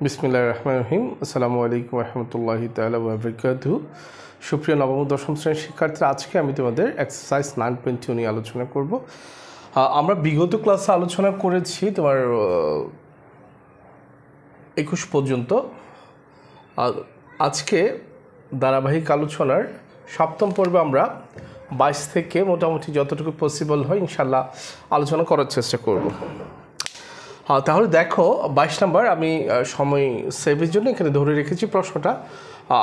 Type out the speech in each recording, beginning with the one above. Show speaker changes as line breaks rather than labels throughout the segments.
বিসমিল্লাহির রহমানির রহিম। আসসালামু আলাইকুম রহমতুল্লাহি তাআলা ওয়া বারাকাতুহু। সুপ্রিয় নবম ও দশম শ্রেণীর শিক্ষার্থীরা, আজকে আমি তোমাদের এক্সারসাইজ 9.2 নিয়ে আলোচনা করব। আমরা বিগত ক্লাসে আলোচনা করেছি তোমার 21 পর্যন্ত। আজকে ধারাবাহিক আলোচনার সপ্তম পর্বে আমরা 22 থেকে মোটামুটি যতটুকু পসিবল হয় ইনশাল্লাহ আলোচনা করার চেষ্টা করব। তাহলে দেখো 22 নাম্বার আমি সময় সেভের জন্য এখানে ধরে রেখেছি প্রশ্নটা।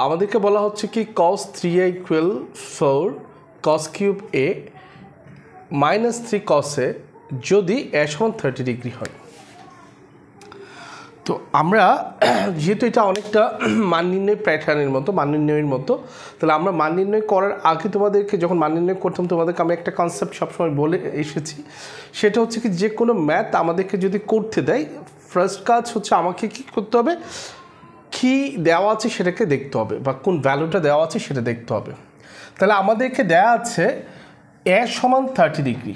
আমাদেরকে বলা হচ্ছে কি cos 3a = 4 cos cube a minus 3 cos a যদি a সমান 30 ডিগ্রি হয়। তো আমরা যেহেতু এটা অনেকটা মান নির্ণয় প্যাটার্নের মতো, মান নির্ণয়ের মতো, তাহলে আমরা মান নির্ণয় করার আগে তোমাদেরকে যখন মান নির্ণয় করতাম তোমাদেরকে আমি একটা কনসেপ্ট সবসময় বলে এসেছি, সেটা হচ্ছে কি যে কোনো ম্যাথ আমাদেরকে যদি করতে দেয়, ফার্স্ট কাজ হচ্ছে আমাকে কী করতে হবে, কী দেওয়া আছে সেটাকে দেখতে হবে বা কোন ভ্যালুটা দেওয়া আছে সেটা দেখতে হবে। তাহলে আমাদেরকে দেওয়া আছে a সমান 30 ডিগ্রি,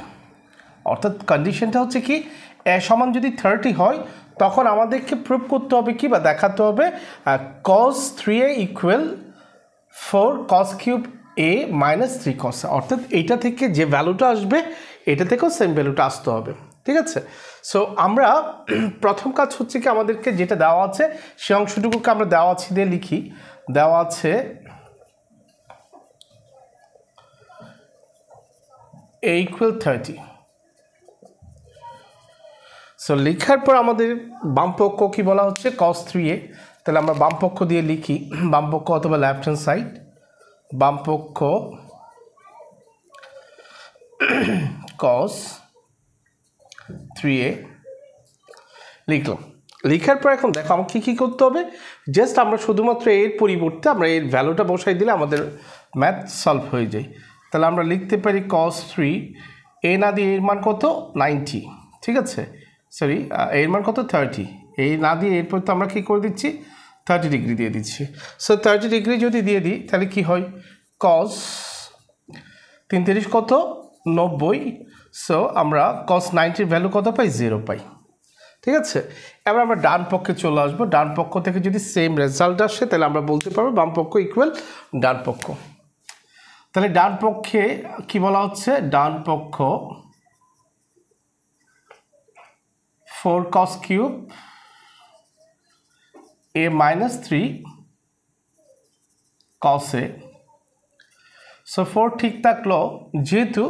অর্থাৎ কন্ডিশনটা হচ্ছে কি a সমান যদি 30 হয় তখন আমাদেরকে প্রুভ করতে হবে কি বা দেখাতে হবে cos 3a = 4 cos cube a minus 3 cos a, অর্থাৎ এইটা থেকে যে ভ্যালুটা আসবে এটা থেকেও সেম ভ্যালুটা আসতে হবে। ঠিক আছে? সো আমরা প্রথম কাজ হচ্ছে কি আমাদেরকে যেটা দেওয়া আছে সে অংশটুকুকে আমরা দেওয়া আছে দিয়ে লিখি। দেওয়া আছে a = 30। সো লেখার পর আমাদের বামপক্ষ কি বলা হচ্ছে cos 3a, তাহলে আমরা বামপক্ষ দিয়ে লিখি, বামপক্ষ অথবা লেফট হ্যান্ড সাইড, বামপক্ষ cos 3a লিখলাম। লেখার পর এখন দেখো আমাকে কী করতে হবে, জাস্ট আমরা শুধুমাত্র এর পরিবর্তে আমরা এর ভ্যালুটা বসাই দিলে আমাদের ম্যাথ সলভ হয়ে যায়। তাহলে আমরা লিখতে পারি cos 3 a না দিয়ে এর মান কত 90, ঠিক আছে, সরি এর মান কত 30, এই না দিয়ে এরপর তো আমরা কী করে দিচ্ছি 30 ডিগ্রি দিয়ে দিচ্ছি। সো 30 ডিগ্রি যদি দিয়ে দিই তাহলে কি হয় cos 3 30 কত 90। সো আমরা cos 90 ভ্যালু কত পাই 0 পাই। ঠিক আছে, এবার আমরা ডান পক্ষে চলে আসবো। ডান পক্ষ থেকে যদি সেম রেজাল্ট আসে তাহলে আমরা বলতে পারবো বাম পক্ষ ইকুয়াল ডান পক্ষ। তাহলে ডান পক্ষে কি বলা হচ্ছে, ডান পক্ষ 4 cos cube a minus 3 cos a। So 4 ঠিক থাকলো, যেহেতু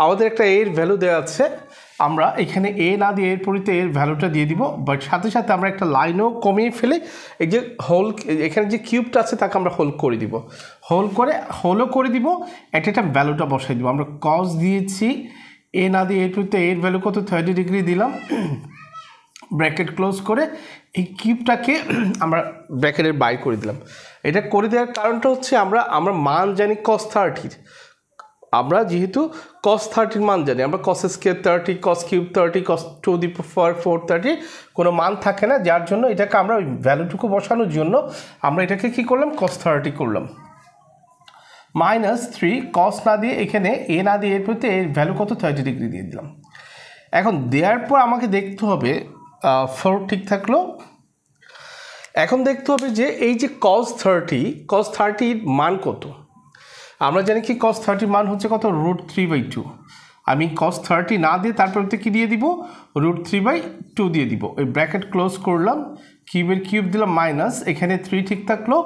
আমাদের একটা এর ভ্যালু দেওয়া আছে আমরা এখানে এ না দিয়ে এর পরিতে এর ভ্যালুটা দিয়ে দিব, বাট সাথে সাথে আমরা একটা লাইনও কমিয়ে ফেলে এই যে হোল এখানে যে কিউবটা আছে তাকে আমরা হোল করে দিব, হোলও করে দিব, একটা ভ্যালুটা বসাই দিব। আমরা cos দিয়েছি, এ না দিয়ে এর পরিতে এর ভ্যালু কত 30 ডিগ্রি দিলাম, ব্র্যাকেট ক্লোজ করে এই কিউবটাকে আমরা ব্র্যাকেটের বাইর করে দিলাম। এটা করে দেওয়ার কারণটা হচ্ছে আমরা মান জানি cos 30, আমরা যেহেতু cos 30 মান জানি, আমরা cos square 30 cos cube 30 cos to the power 4 30 কোনো মান থাকে না, যার জন্য এটাকে আমরা ওই ভ্যালুটুকু বসানোর জন্য আমরা এটাকে কি করলাম cos 30 করলাম। মাইনাস 3 cos না দিয়ে এখানে এ না দিয়ে এর প্রতি এর ভ্যালু কত 30 ডিগ্রি দিয়ে দিলাম। এখন দেওয়ার পর আমাকে দেখতে হবে 4 ঠিক থাকলো। এখন দেখতে হবে যে এই যে cos 30 মান কত। আমরা জানি কি cos 30 মান হচ্ছে কত √3/2। আমি cos 30 না দিয়ে তারপর কি দিয়ে দিব √3/2 দিয়ে দিব। এই ব্র্যাকেট ক্লোজ করলাম, কিউবের কিউব দিলাম মাইনাস, এখানে 3 ঠিক থাকলো,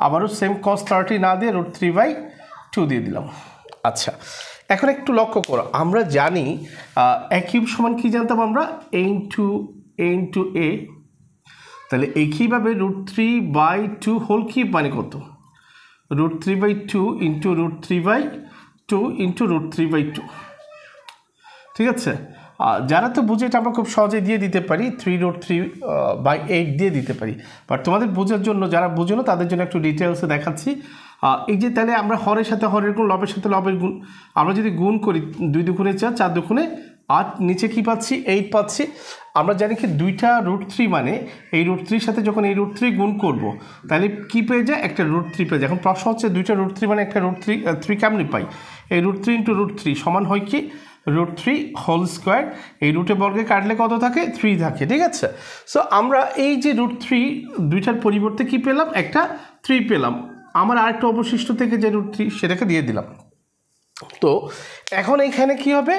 আবারও সেম cos 30 না দিয়ে √3/2 দিয়ে দিলাম। আচ্ছা, এখন একটু লক্ষ্য করো, আমরা জানি a কিউব সমান কি জানতাম আমরা a ইন্টু a, তাহলে একইভাবে √3/2 হোল কিউব মানে কত √3/2 ইন্টু √3/2 ইন্টু √3/2। ঠিক আছে, যারা তো বুঝে এটা আমরা খুব সহজে দিয়ে দিতে পারি 3√3/8 দিয়ে দিতে পারি, বাট তোমাদের বোঝার জন্য যারা বুঝো না তাদের জন্য একটু ডিটেলসে দেখাচ্ছি। এই যে তাহলে আমরা হরের সাথে হরের গুণ, লবের সাথে লবের গুণ, আমরা যদি গুণ করি 2 দুগুণে 4 4 দুগুণে 8, নিচে কি পাচ্ছি 8 পাচ্ছি। আমরা জানি কি দুইটা √3 মানে এই √3 সাথে যখন এই √3 গুণ করব তাহলে কি পেয়ে যায় একটা √3 পেয়ে যায়। এখন প্রশ্ন হচ্ছে দুইটা √3 মানে একটা √3 কেমনি পাই, এই √3 × √3 সমান হয় কি √3 হোল স্কোয়ার, এই রুটে বর্গে কাটলে কত থাকে 3 থাকে, ঠিক আছে। সো আমরা এই যে √3 দুইটার পরিবর্তে কি পেলাম, একটা 3 পেলাম, আমার আরেকটা অবশিষ্ট থেকে যে √3 সেটাকে দিয়ে দিলাম। তো এখন এইখানে কি হবে,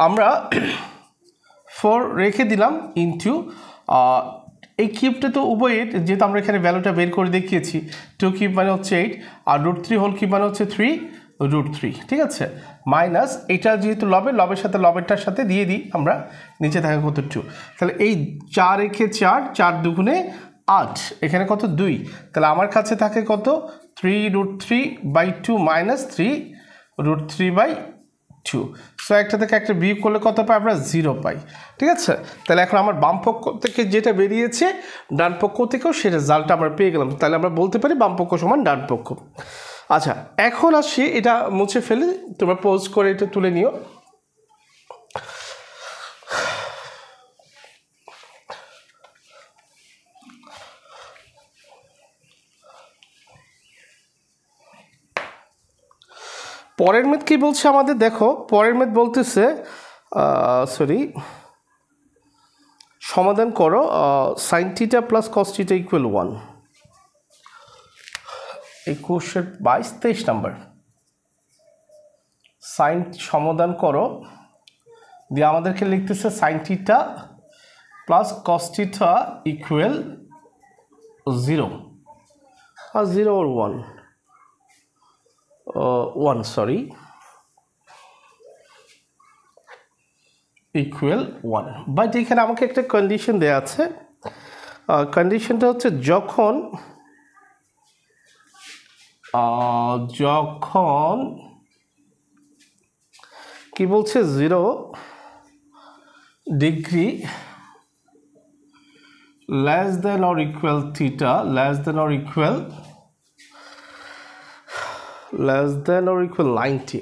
আমরা 4 রেখে দিলাম ইনটু এই কিউবটা তো উভয়ের, যেহেতু আমরা এখানে ভ্যালুটা বের করে দেখিয়েছি, 2 কিউব মানে হচ্ছে 8 আর √3 হোল কিউব মানে হচ্ছে 3√3, ঠিক আছে, মাইনাস এটা যেহেতু লবের সাথে লবেরটার সাথে দিয়ে দিই আমরা, নিচে থাকে কত 2, তাহলে এই 4 একে 4, 4 দুগুণে 8, এখানে কত 2, তাহলে আমার কাছে থাকে কত 3√3/2 মাইনাস 3√3/2। সো একটা থেকে একটা বিয়োগ করলে কত পাই আমরা 0 পাই, ঠিক আছে। তাহলে এখন আমার বাম পক্ষ থেকে যেটা বেরিয়েছে ডান পক্ষ থেকেও সেই রেজাল্টটা আমরা পেয়ে গেলাম, তাহলে আমরা বলতে পারি বাম পক্ষ সমান ডান পক্ষ। আচ্ছা, এখন আসি, এটা মুছে ফেলে তোমরা পোজ করে এটা তুলে নিও। পরের মেথ কি বলছে আমাদের, দেখো পরের মেথ বলতেছে সমাধান করো sin θ plus cos θ equal 1। 21-22-23 number sine সমাধান করো, দিয়ে আমাদেরকে লিখতেছে sin θ প্লাস cos θ ইকুয়াল 0 আর 0 or 1 সরি ইকুয়াল 1। বাট এখানে আমাকে একটা কন্ডিশন দেওয়া আছে, কন্ডিশনটা হচ্ছে যখন কি বলছে 0 degree less than or equal theta less than or equal 90।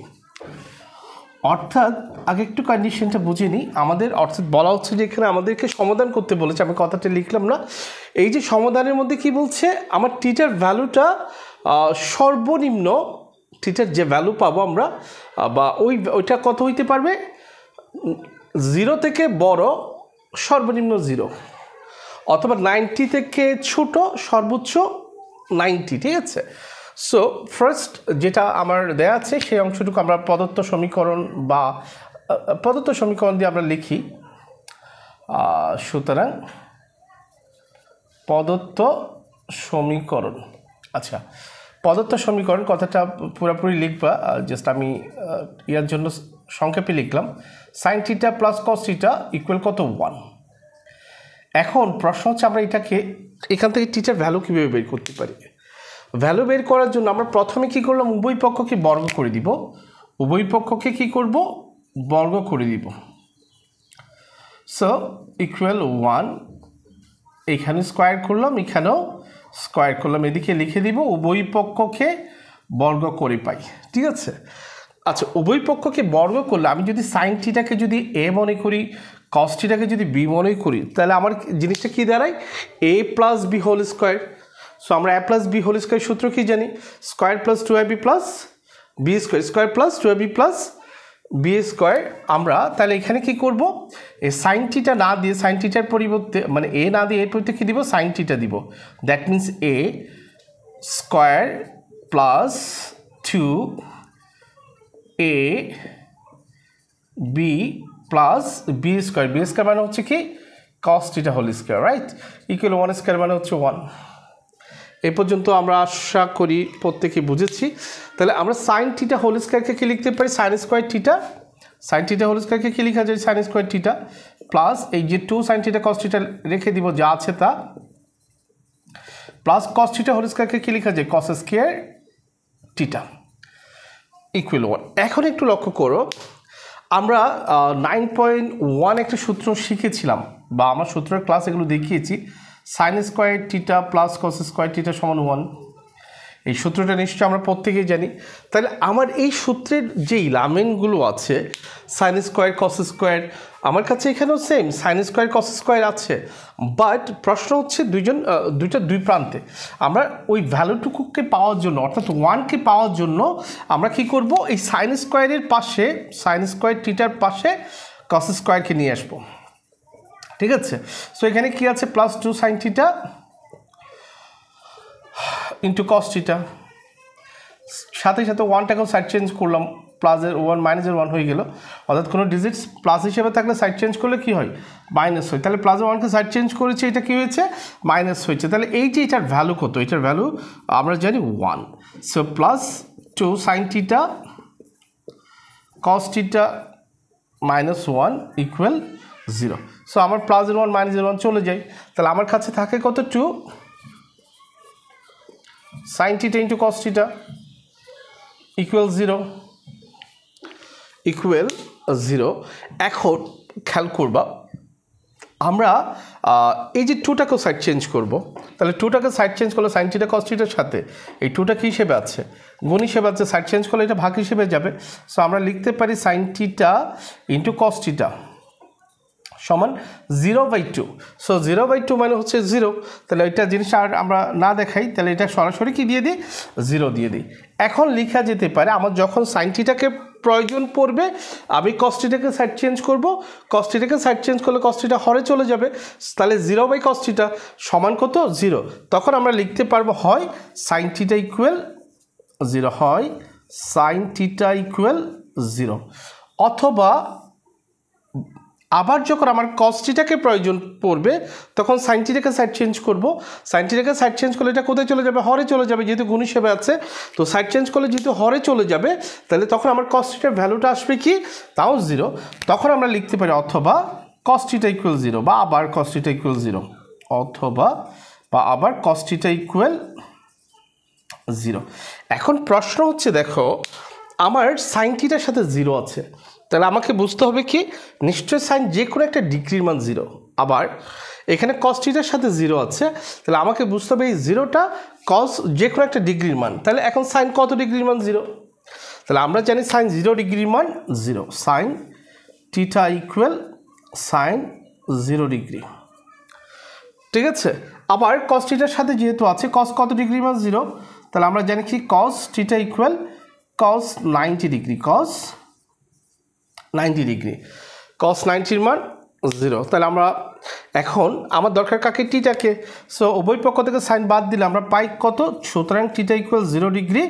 অর্থাৎ আগে একটু কন্ডিশনটা বুঝে নিই আমাদের, অর্থাৎ বলা হচ্ছে যে এখানে আমাদেরকে সমাধান করতে বলেছে, আমি কথাটা লিখলাম না, এই যে সমাধানের মধ্যে কি বলছে, আমার টিটার ভ্যালুটা সর্বনিম্ন, টিটার যে ভ্যালু পাবো আমরা বা ওইটা কত হইতে পারবে, 0 থেকে বড় সর্বনিম্ন 0, অথবা 90 থেকে ছোট সর্বোচ্চ 90, ঠিক আছে। সো ফার্স্ট যেটা আমার দেয়া আছে সেই অংশটুকু আমরা প্রদত্ত সমীকরণ দিয়ে আমরা লিখি। সুতরাং প্রদত্ত সমীকরণ, আচ্ছা প্রদত্ত সমীকরণ কথাটা পুরোপুরি লিখবা, জাস্ট আমি ইয়ার জন্য সংক্ষেপে লিখলাম sin θ প্লাস cos θ ইকুয়াল কত 1। এখন প্রশ্ন হচ্ছে আমরা এটাকে এখান থেকে টিটার ভ্যালু কীভাবে বের করতে পারি। ভ্যালু বের করার জন্য আমরা প্রথমে কি করলাম, উভয় পক্ষকে বর্গ করে দিব, উভয় পক্ষকে কি করব বর্গ করে দিব। সো ইকুয়াল 1, এখানে স্কোয়ার করলাম, এখানেও স্কোয়ার করলাম, এদিকে লিখে দিব উভয় পক্ষকে বর্গ করে পাই, ঠিক আছে। আচ্ছা, উভয় পক্ষকে বর্গ করলে আমি যদি সাইন থিটাকে যদি এ মনে করি, কস থিটাকে যদি বি মনে করি, তাহলে আমার জিনিসটা কি দাঁড়ায় a plus B whole square. So আমরা a plus B whole square সূত্র কি জানি, square plus 2ab plus B square, square plus 2ab plus B square. আমরা তাহলে এখানে কি করব, এই সাইন থিটা না দিয়ে, সাইন থিটার পরিবর্তে মানে এ না দিয়ে এর পরিবর্তে কী দিব, সাইন থিটা দিব। That means a square plus 2ab plus B square, B square মানে হচ্ছে কি cos theta whole square, right, equal 1 square মানে হচ্ছে 1। এই পর্যন্ত আমরা আশা করি প্রত্যেকে বুঝেছি। তাহলে আমরা সাইন থিটা হোল স্কোয়ারকে কি লিখতে পারি, sine square theta, sine theta whole স্কোয়ারকে কি লেখা যায়, সাইন স্কোয়ার থিটা প্লাস এই যে 2 সাইন থিটা কস থিটা রেখে দিব যা আছে তা, প্লাস কস থিটা হোল স্কোয়ারকে কি লেখা যায়, কস স্কোয়ার থিটা ইকুয়াল 1। এখন একটু লক্ষ্য করো, আমরা 9.1 একটা সূত্র শিখেছিলাম, বা আমার সূত্রের ক্লাস এগুলো দেখিয়েছি, sign square theta plus cos square theta সমান 1। এই সূত্রটা নিশ্চয়ই আমরা প্রত্যেকেই জানি। তাহলে আমার এই সূত্রের যেই লামেনগুলো আছে সাইন স্কোয়ার কস স্কোয়ার, আমার কাছে এখানেও same sine square cos square আছে, বাট প্রশ্ন হচ্ছে দুই প্রান্তে আমরা ওই ভ্যালুটুকুকে পাওয়ার জন্য অর্থাৎ 1কে পাওয়ার জন্য আমরা কি করব, এই সাইন স্কোয়ারের পাশে সাইন স্কোয়ার থিটার পাশে কস স্কোয়ারকে নিয়ে আসবো। ঠিক আছে, সো এখানে কি আছে +2 sine theta into cos theta, সাথে সাথে 1টাকেও সাইড চেঞ্জ করলাম, প্লাসের 1 মাইনাসের 1 হয়ে গেল, অর্থাৎ কোনো ডিজিটস প্লাস হিসেবে থাকলে সাইড চেঞ্জ করলে কি হয় মাইনাস হয়, তাহলে প্লাসের 1কে সাইড চেঞ্জ করেছে, এটা কি হয়েছে মাইনাস হয়েছে। তাহলে এই যে এটার ভ্যালু কত, এটার ভ্যালু আমরা জানি 1, so +2 sine theta cos theta -1 equal 0। So আমার প্লাসের 1 মাইনাসের 1 চলে যায়, তাহলে আমার কাছে থাকে কত 2 sine theta into cos theta equal 0। এখন খেয়াল করবা আমরা এই যে 2টাকেও সাইড চেঞ্জ করব, তাহলে 2টাকে সাইড চেঞ্জ করলে সাইন থিটা কস থিটার সাথে এই 2টা কী হিসেবে আছে গুণ হিসেবে আছে, সাইড চেঞ্জ করলে এটা ভাগ হিসেবে যাবে। সো আমরা লিখতে পারি sine theta into cos theta সমান 0/2। সো 0/2 মানে হচ্ছে 0, তাহলে এটা জিনিসটা আর আমরা না দেখাই, তাহলে এটা সরাসরি কি দিয়ে দিই 0 দিয়ে দিই। এখন লেখা যেতে পারে আমার যখন সাইন থিটাকে প্রয়োজন পড়বে আমি কস থিটাকে সাইড চেঞ্জ করব, কস থিটাকে সাইড চেঞ্জ করলে কস থিটা হরে চলে যাবে, তাহলে 0/cos থিটা সমান কত 0। তখন আমরা লিখতে পারবো হয় সাইন থিটা ইকুয়াল 0, হয় সাইন থিটা ইকুয়াল 0, অথবা আবার যখন আমার কস থিটাকে প্রয়োজন পড়বে তখন সাইন থিটাকে সাইড চেঞ্জ করব, সাইন থিটাকে সাইড চেঞ্জ করলে এটা কোথায় চলে যাবে হরে চলে যাবে, যেহেতু গুণ হিসেবে আছে, তো সাইড চেঞ্জ করলে যেহেতু হরে চলে যাবে তাহলে তখন আমার কস থিটার ভ্যালুটা আসবে কি তাও 0। তখন আমরা লিখতে পারি অথবা কস থিটা ইকুয়াল 0 বা আবার কস থিটা ইকুয়াল 0, অথবা বা আবার কস থিটা ইকুয়াল 0। এখন প্রশ্ন হচ্ছে দেখো আমার সাইন থিটার সাথে 0 আছে, তাহলে আমাকে বুঝতে হবে কি নিশ্চয় সাইন যে কোনো একটা ডিগ্রির মান 0, আবার এখানে কস থিটার সাথে 0 আছে, তাহলে আমাকে বুঝতে হবে এই 0টা কস যে কোনো একটা ডিগ্রির মান। তাহলে এখন সাইন কত ডিগ্রির মান 0, তাহলে আমরা জানি সাইন 0 ডিগ্রির মান 0, sine theta equal sine 0 degree. ঠিক আছে, আবার কস থিটার সাথে যেহেতু আছে কস কত ডিগ্রির মান 0, তাহলে আমরা জানি কি cos theta equal cos 90 degree, cos 90 degree, cos 90-র মান 0। তাহলে আমরা এখন আমার দরকার কাকে টিটাকে, সো উভয় পক্ষ থেকে সাইন বাদ দিলে আমরা পাই কত, সুতরাং থিটা ইকুয়াল 0 ডিগ্রি,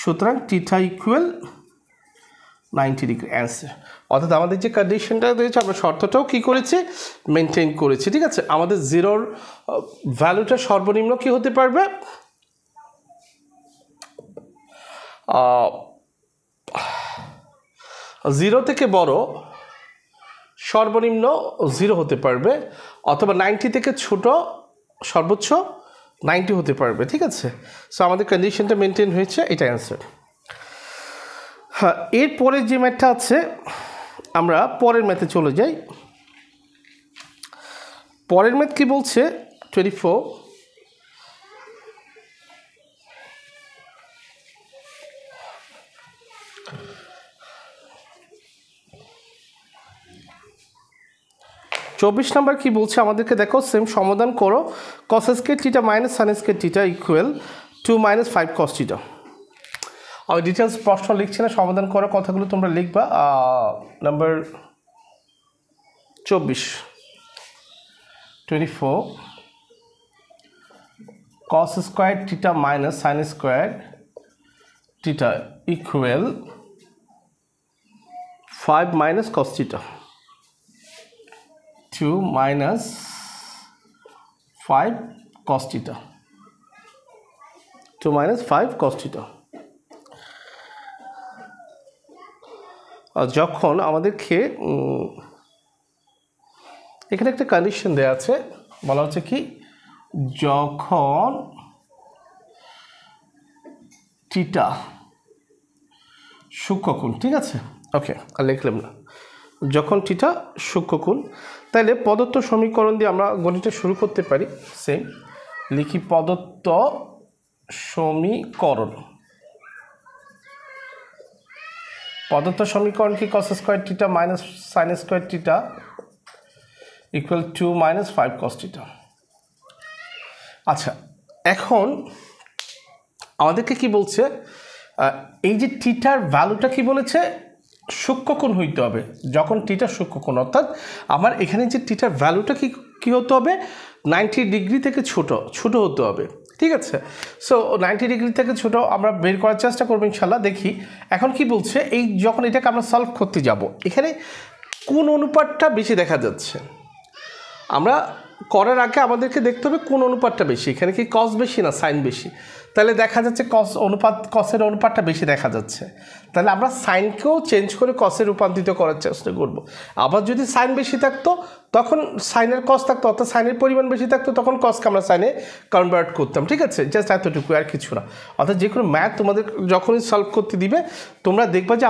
সুতরাং থিটা ইকুয়াল 90 ডিগ্রি অ্যান্সার। অর্থাৎ আমাদের যে কন্ডিশনটা দিয়েছে আমরা শর্তটাও কী করেছি মেনটেন করেছি। ঠিক আছে, আমাদের 0-র ভ্যালুটা সর্বনিম্ন কি হতে পারবে 0 থেকে বড় সর্বনিম্ন 0 হতে পারবে, অথবা 90 থেকে ছোট সর্বোচ্চ 90 হতে পারবে। ঠিক আছে, সো আমাদের কন্ডিশনটা মেনটেন হয়েছে, এটা অ্যান্সার। হ্যাঁ, এরপরে যে ম্যাথটা আছে আমরা পরের ম্যাথে চলে যাই। পরের ম্যাথ কি বলছে 24, চব্বিশ নম্বর কি বলছে আমাদেরকে দেখো, সেম সমাধান করো cos square theta minus sine square theta equal 2 - 5 cos theta. আমি ডিটেলস প্রশ্ন লিখছি না, সমাধান করার কথাগুলো তোমরা লিখবা। Number 24 cos square theta minus sine square theta equal 5 - cos theta, 2 - 5 cos theta, 2 - 5 cos theta। যখন আমাদেরকে এখানে একটা কন্ডিশন দেওয়া আছে, বলা হচ্ছে কি যখন থিটা সূক্ষ্মকোণ, ঠিক আছে ওকে আর লিখলাম না, যখন থিটা সূক্ষ্মকোণ, তাহলে প্রদত্ত সমীকরণ দিয়ে আমরা গণিতটা শুরু করতে পারি। সেম লিখি প্রদত্ত সমীকরণ প্রদত্ত সমীকরণ কি cos square theta minus sin square theta equal to minus 5 cos theta. আচ্ছা, এখন আমাদেরকে কি বলছে, এই যে থিটার ভ্যালুটা কি বলেছে, সূক্ষ্মকোণ হইতে হবে। যখন থিটা সূক্ষ্মকোণ, অর্থাৎ আমার এখানে যে থিটার ভ্যালুটা কি হতে হবে, 90 ডিগ্রি থেকে ছোট হতে হবে। ঠিক আছে, সো 90 ডিগ্রি থেকে ছোট আমরা বের করার চেষ্টা করবো ইনশাল্লাহ। দেখি এখন কি বলছে, এই যখন এটাকে আমরা সলভ করতে যাব, এখানে কোন অনুপাতটা বেশি দেখা যাচ্ছে, আমরা করার আগে আমাদেরকে দেখতে হবে কোন অনুপাতটা বেশি। এখানে কি কস বেশি না সাইন বেশি? তাহলে দেখা যাচ্ছে কসের অনুপাতটা বেশি দেখা যাচ্ছে। তাহলে আমরা সাইনকেও চেঞ্জ করে কসে রূপান্তরিত করার চেষ্টা করব। আবার যদি সাইন বেশি থাকতো তখন সাইনের কস থাকতো, অর্থাৎ সাইনের পরিমাণ বেশি থাকতো, তখন কসকে আমরা সাইনে কনভার্ট করতাম। ঠিক আছে, জাস্ট এতটুকু, আর কিছু না। অর্থাৎ যে কোনো ম্যাথ তোমাদের যখনই সলভ করতে দিবে তোমরা দেখবা যে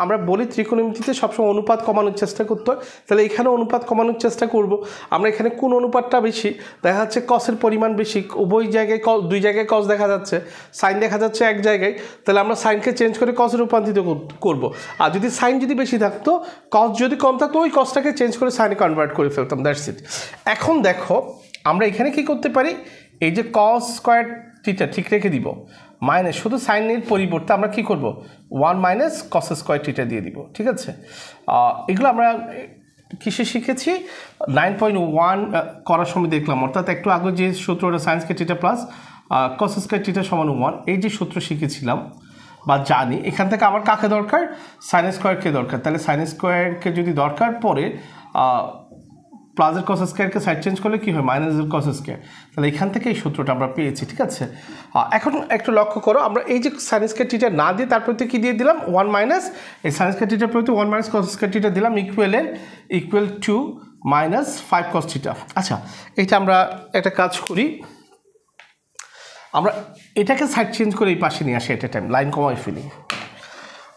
আমরা বলি ত্রিকোণমিতিতে সবসময় অনুপাত কমানোর চেষ্টা করতে হয়। তাহলে এখানে অনুপাত কমানোর চেষ্টা করব। আমরা এখানে কোন অনুপাতটা বেশি দেখা যাচ্ছে, কসের পরিমাণ বেশি, উভয় জায়গায় দুই জায়গায় কস দেখা যাচ্ছে, সাইন দেখা যাচ্ছে এক জায়গায়, তাহলে আমরা সাইনকে চেঞ্জ করে কসে রূপান্তরিত করব। আর যদি সাইন যদি বেশি থাকতো, কস যদি কম থাকতো, ওই কসটাকে চেঞ্জ করে সাইনে কনভার্ট করে ফেলতাম। That's it. এখন দেখো আমরা এখানে কি করতে পারি, এই যে কস স্কয়ার থিটা ঠিক রেখে দিব, মাইনাস শুধু সাইনের পরিবর্তে আমরা কি করব, 1 মাইনাস কস স্কয়ার থিটা দিয়ে দিব। ঠিক আছে, এগুলো আমরা কিসে শিখেছি, 9.1 করার সময় দেখলাম। অর্থাৎ একটু আগে যে সূত্রটা sine square theta plus cos square theta সমান 1, এই যে সূত্র শিখেছিলাম বা জানি, এখান থেকে আমার কাকে দরকার, সাইন স্কয়ারকে দরকার। তাহলে সাইন স্কয়ারকে যদি দরকার পড়ে, প্লাসের কস স্কয়ারকে সাইড চেঞ্জ করলে কী হয়, মাইনাসের কস স্কয়ার। তাহলে এখান থেকে এই সূত্রটা আমরা পেয়েছি। ঠিক আছে, এখন একটু লক্ষ্য করো, আমরা এই যে সাইন স্কয়ার থিটা না দিয়ে তারপরে কী দিয়ে দিলাম, 1 মাইনাস এই সাইন স্কয়ার থিটার প্রতি 1 মাইনাস কস স্কয়ার থিটা দিলাম, equal to minus 5 cos theta. আচ্ছা, এটা আমরা একটা কাজ করি, আমরা এটাকে সাইড চেঞ্জ করে এই পাশে নিয়ে আসি এট এ টাইম, লাইন কমাই ফেলি।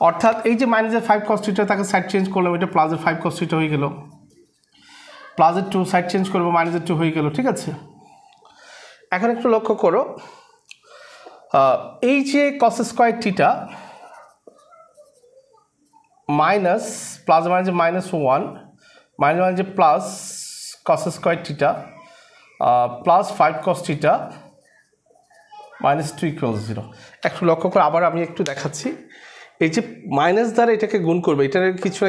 অর্থাৎ এই যে মাইনাসের 5 cos থিটা তাকে সাইড চেঞ্জ করলাম, এটা প্লাসের 5 cos থিটা হয়ে গেল, প্লাসের 2 সাইড চেঞ্জ করবো, মাইনাসের 2 হয়ে গেল। ঠিক আছে, এখন একটু লক্ষ্য করো, এই যে কস square theta minus plus minus minus 1 minus plus cos square theta plus 5 cos theta minus 2 equal 0। একটু লক্ষ্য করে আবার আমি একটু দেখাচ্ছি, এই যে মাইনাস দ্বারা এটাকে গুণ করবে, এটার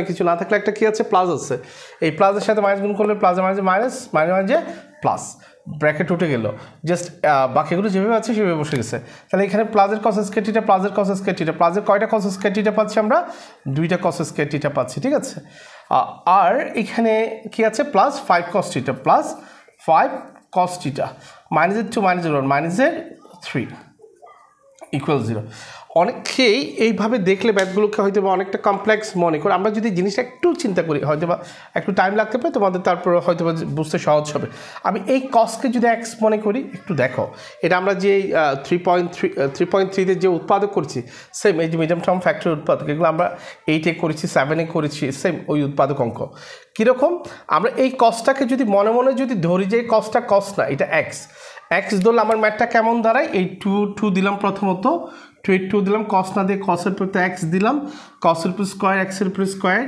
কিছু না থাকলে একটা কী আছে, প্লাস আছে, এই প্লাসের সাথে মাইনাস গুণ করলে প্লাসে minus minus minus plus, bracket উঠে গেল, জাস্ট বাকিগুলো যেভাবে আছে সেভাবে বসে গেছে। তাহলে এখানে প্লাসের কস স্কয়ার থিটা, প্লাসের কস স্কয়ার থিটা, প্লাসের কয়টা কস স্কয়ার থিটা পাচ্ছি আমরা, 2টা কস স্কয়ার থিটা পাচ্ছি। ঠিক আছে, আর এখানে কি আছে, plus 5 cos theta, plus 5 cos theta, মাইনাসের 2 মাইনাসের 1 মাইনাসের 3 ইকুয়াল 0। অনেকেই এইভাবে দেখলে ম্যাথগুলোকে হয়তো বা অনেকটা কমপ্লেক্স মনে করে, আমরা যদি জিনিসটা একটু চিন্তা করি হয়তো বা একটু টাইম লাগতে পারে তোমাদের, তারপর হয়তো বা বুঝতে সহজ হবে। আমি এই কসকে যদি এক্স মনে করি, একটু দেখো, এটা আমরা যে 3.3-তে যে উৎপাদক করছি, সেম এই যে মিডিয়াম টার্ম ফ্যাক্টরের উৎপাদক, এগুলো আমরা 8-এ করেছি, 7-এ করেছি, সেম ওই উৎপাদক অঙ্ক। কীরকম, আমরা এই কসটাকে যদি মনে মনে যদি ধরি যে কসটা কস না, এটা এক্স ধরলে আমার ম্যাথটা কেমন দাঁড়ায়, এই 2 দিলাম প্রথমত, 2 দিলাম, কস না দিয়ে কসের পরিবর্তে এক্স দিলাম, কসের উপর স্কোয়ার, এক্সের উপর স্কোয়ার,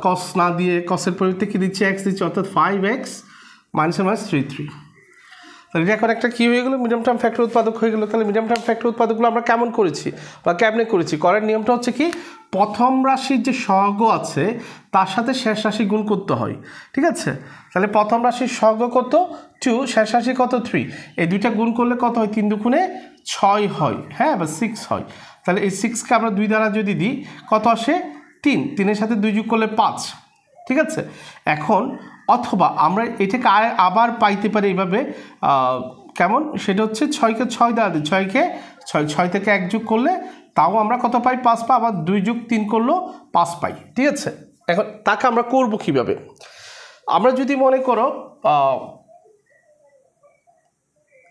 কস না দিয়ে কসের পরিবর্তে কী দিচ্ছি, এক্স দিচ্ছি, অর্থাৎ 5x মাইনাস 3। তাহলে এটা এখন একটা কী হয়ে গেলো, মিডিয়াম টার্ম ফ্যাক্টর উৎপাদক হয়ে গেলো। তাহলে মিডিয়াম টার্ম ফ্যাক্টর উৎপাদকগুলো আমরা কেমন করেছি বা কেমনে করেছি, করার নিয়মটা হচ্ছে কি, প্রথম রাশির যে সহগ আছে তার সাথে শেষ রাশি গুণ করতে হয়। ঠিক আছে, তাহলে প্রথম রাশির সহগ কত 2, শেষ রাশি কত 3, এই দুইটা গুণ করলে কত হয়, 3 দুগুণে 6 হয়, হ্যাঁ, বা 6 হয়। তাহলে এই 6কে আমরা 2 দ্বারা যদি দিই কত আসে, 3-এর সাথে 2 যোগ করলে 5। ঠিক আছে, এখন অথবা আমরা এটাকে আবার পাইতে পারি এইভাবে, কেমন, সেটা হচ্ছে 6কে 6 দ্বারা দিই, 6কে 6 থেকে 1 যোগ করলে তাও আমরা কত পাই, 5 পাই, আবার 2 যোগ 3 করলেও 5 পাই। ঠিক আছে, এখন তাকে আমরা করব কীভাবে, আমরা যদি মনে করো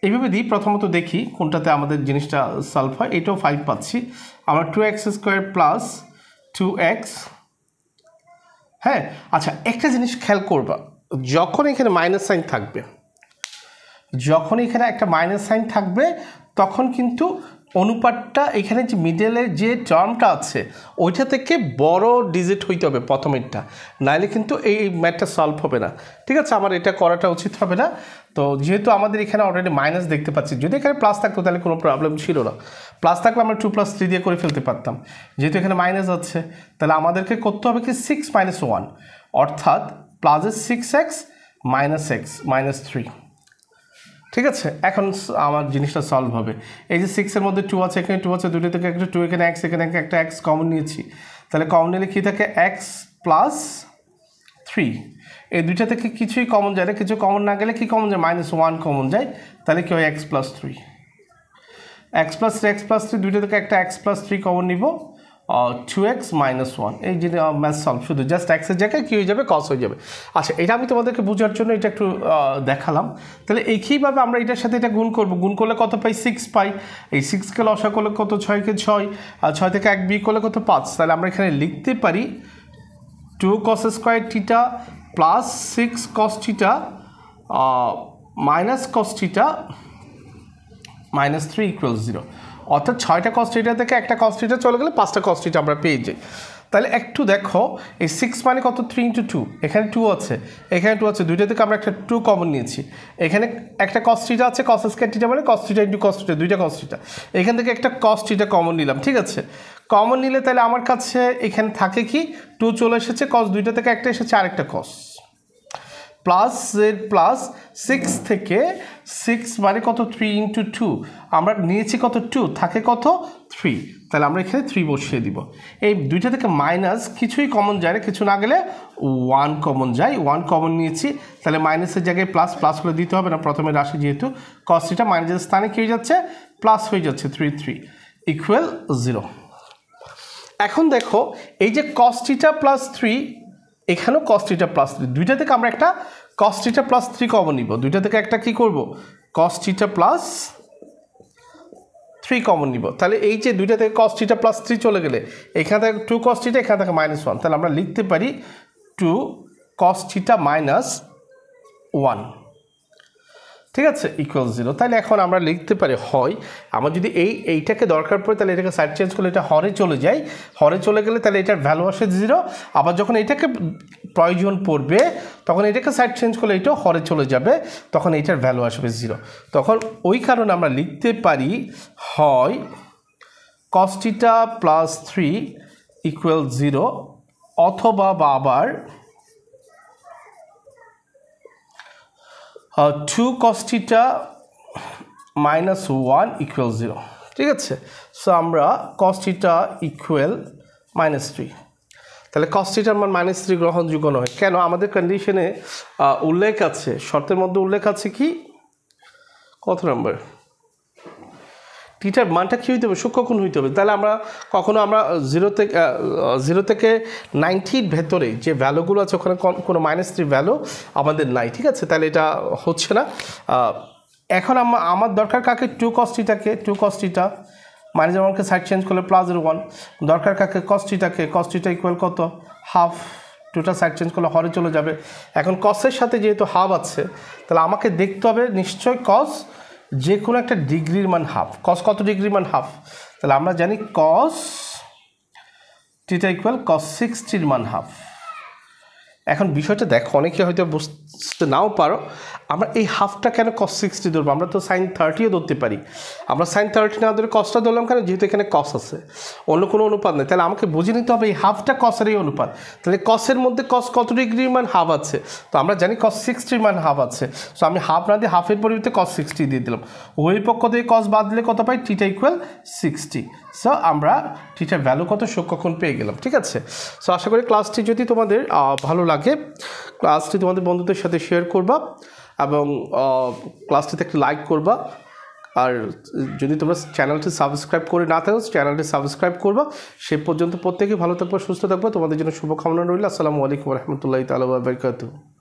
এইভাবে দিই, প্রথমত দেখি কোনটাতে আমাদের জিনিসটা সলভ হয়। এটাও 5 পাচ্ছি, আমরা 2x² প্লাস 2x। হ্যাঁ, আচ্ছা, একটা জিনিস খেয়াল করবা, যখন এখানে মাইনাস সাইন থাকবে, যখন এখানে একটা মাইনাস সাইন থাকবে তখন কিন্তু অনুপাতটা এখানে যে মিডলের যে টার্মটা আছে ওইটা থেকে বড় ডিজিট হইতে হবে প্রথমেরটা, নাইলে কিন্তু এই ম্যাথটা সলভ হবে না। ঠিক আছে, আমার এটা করাটা উচিত হবে না। তো যেহেতু আমাদের এখানে অলরেডি মাইনাস দেখতে পাচ্ছি, যদি এখানে প্লাস থাকতো তাহলে কোনো প্রবলেম ছিল না। প্লাস থাকলে আমরা 2 + 3 দিয়ে করে ফেলতে পারতাম। যেহেতু এখানে মাইনাস আছে তাহলে আমাদেরকে করতে হবে কি 6 - 1, অর্থাৎ প্লাসের 6x - x - 3। ঠিক আছে, এখন আমার জিনিসটা সলভ হবে। এই যে 6 এর মধ্যে 2 আছে, এখানে 2 আছে, দুটো থেকে একটা 2, এখানে x, এখানে একটা x কমন নিয়েছি, তাহলে কমন নিলে কী থাকে x + 3। এই দুইটা থেকে কিছুই কমন যায় না, কিছু কমন না গেলে কি কমন যায় -1 কমন যায়, তাহলে কি হয় x + 3। x + 3 x + 3 দুইটা থেকে একটা x + 3 কমন নিব, 2x - 1। এই যে ম্যাথ সলভ, শুধু জাস্ট এক্সের জায়গায় কী হয়ে যাবে কস হয়ে যাবে। আচ্ছা, এটা আমি তোমাদেরকে বোঝার জন্য এটা একটু দেখালাম। তাহলে একইভাবে আমরা এটার সাথে এটা গুণ করব, গুণ করলে কত পাই 6 পাই। এই 6কে লসা করলে কত 6কে 6, আর 6 থেকে 1 বিয়োগ করলে কত 5। তাহলে আমরা এখানে লিখতে পারি 2 cos square theta plus 6 cos theta minus cos theta -3 = 0। অর্থাৎ 6টা cos থিটা থেকে একটা cos থিটা চলে গেলে 5টা cos থিটা আমরা পেয়ে যাই। তাহলে একটু দেখো, এই 6 মানে কত 3 × 2, এখানে 2 আছে, এখানে 2 আছে, দুইটা থেকে আমরা একটা 2 কমন নিয়েছি। এখানে একটা cos থিটা আছে, cos স্কয়ার থিটা মানে cos থিটা × cos থিটা, দুইটা cos থিটা। এখান থেকে একটা cos থিটা কমন নিলাম। ঠিক আছে, কমন নিলে তাহলে আমার কাছে এখানে থাকে কি 2 চলে এসেছে, cos দুইটা থেকে একটা এসেছে, আরেকটা cos প্লাস জেড প্লাস 6 থেকে 6 মানে কত 3 × 2, আমরা নিয়েছি কত 2, থাকে কত 3, তাহলে আমরা এখানে 3 বসিয়ে দিব। এই দুইটা থেকে মাইনাস কিছুই কমন যায় না, কিছু না গেলে 1 কমন যায়, 1 কমন নিয়েছি, তাহলে মাইনাসের জায়গায় প্লাস, প্লাস করে দিতে হবে না, প্রথমে রাশি যেহেতু cos থিটা মাইনাসের স্থানে কী হয়ে যাচ্ছে প্লাস হয়ে যাচ্ছে, 3 = 0। এখন দেখো এই যে cos থিটা + 3, এখানেও cos থিটা + 3, দুইটা থেকে আমরা একটা cos থিটা + 3 কমন নিব, দুইটা থেকে একটা কি করব cos থিটা + 3 কমন নিব। তাহলে এই যে দুইটা থেকে cos থিটা + 3 চলে গেলে এখানে থেকে 2 cos থিটা, এখানে থেকে -1, তাহলে আমরা লিখতে পারি 2 cos থিটা - 1। ঠিক আছে, = 0। তাহলে এখন আমরা লিখতে পারি হয় আমার যদি এইটাকে দরকার পড়ে তাহলে এটাকে সাইড চেঞ্জ করলে এটা হরে চলে যায়, হরে চলে গেলে তাহলে এটার ভ্যালু আসে 0। আবার যখন এটাকে প্রয়োজন পড়বে তখন এটাকে সাইড চেঞ্জ করলে এটাও হরে চলে যাবে, তখন এটার ভ্যালু আসবে 0। তখন ওই কারণে আমরা লিখতে পারি হয় cos থিটা + 3 = 0, অথবা আবার 2 cos থিটা - 1 = 0। ঠিক আছে, সো আমরা cos থিটা = -3, তাহলে cos থিটার মান -3 গ্রহণযোগ্য নয়। কেন? আমাদের কন্ডিশনে উল্লেখ আছে, শর্তের মধ্যে উল্লেখ আছে কি, কত নম্বর, থিটার মানটা কী হইতে হবে সূক্ষ্মকোণ হইতে হবে। তাহলে আমরা কখনো আমরা 0 থেকে 90 ভেতরে যে ভ্যালুগুলো আছে ওখানে কোনো -3 ভ্যালু আমাদের নাই। ঠিক আছে, তাহলে এটা হচ্ছে না। এখন আমার দরকার কাকে 2 cos থিটাকে, 2 cos থিটা -1কে সাইড চেঞ্জ করলে +1, দরকার কাকে cos থিটাকে, cos থিটা = কত হাফ, 2টা সাইড চেঞ্জ করলে হরে চলে যাবে। এখন cosের সাথে যেহেতু হাফ আছে তাহলে আমাকে দেখতে হবে নিশ্চয় cos যে কোনো একটা ডিগ্রির মান হাফ। cos কত ডিগ্রির মান হাফ, তাহলে আমরা জানি cos থিটা = cos 60 মান হাফ। এখন বিষয়টা দেখো, অনেকে হয়তো বুঝতে নাও পারো, আমরা এই হাফটা কেন cos 60 ধরবো, আমরা তো sin 30ও ধরতে পারি। আমরা sin 30 না ধরে cosটা ধরলাম কেন, যেহেতু এখানে cos আছে, অন্য কোনো অনুপাত নেই। তাহলে আমাকে বুঝে নিতে হবে এই হাফটা cosেরই অনুপাত। তাহলে cosের মধ্যে cos কত ডিগ্রির মান হাফ আছে, তো আমরা জানি cos 60 মান হাফ আছে। সো আমি হাফ না দিয়ে হাফের পরিবর্তে cos 60 দিয়ে দিলাম, ওই পক্ষ থেকে cos বাদ দিলে কত পাই, থিটা = 60। সো আমরা থিটার ভ্যালু কত সূক্ষ্মকোণ পেয়ে গেলাম। ঠিক আছে, সো আশা করি ক্লাসটি যদি তোমাদের ভালো লাগে, ক্লাসটি তোমাদের বন্ধুদের সাথে শেয়ার করবা এবং ক্লাসটিতে একটা লাইক করবা। আর যদি তোমরা চ্যানেলটি সাবস্ক্রাইব করে না থাকো চ্যানেলটি সাবস্ক্রাইব করবা। সে পর্যন্ত প্রত্যেকেই ভালো থাকবে, সুস্থ থাকবে। তোমাদের জন্য শুভকামনা রইল। আসসালামু আলাইকুম রহমতুল্লাহি তাআলা ওয়া বারাকাতুহু।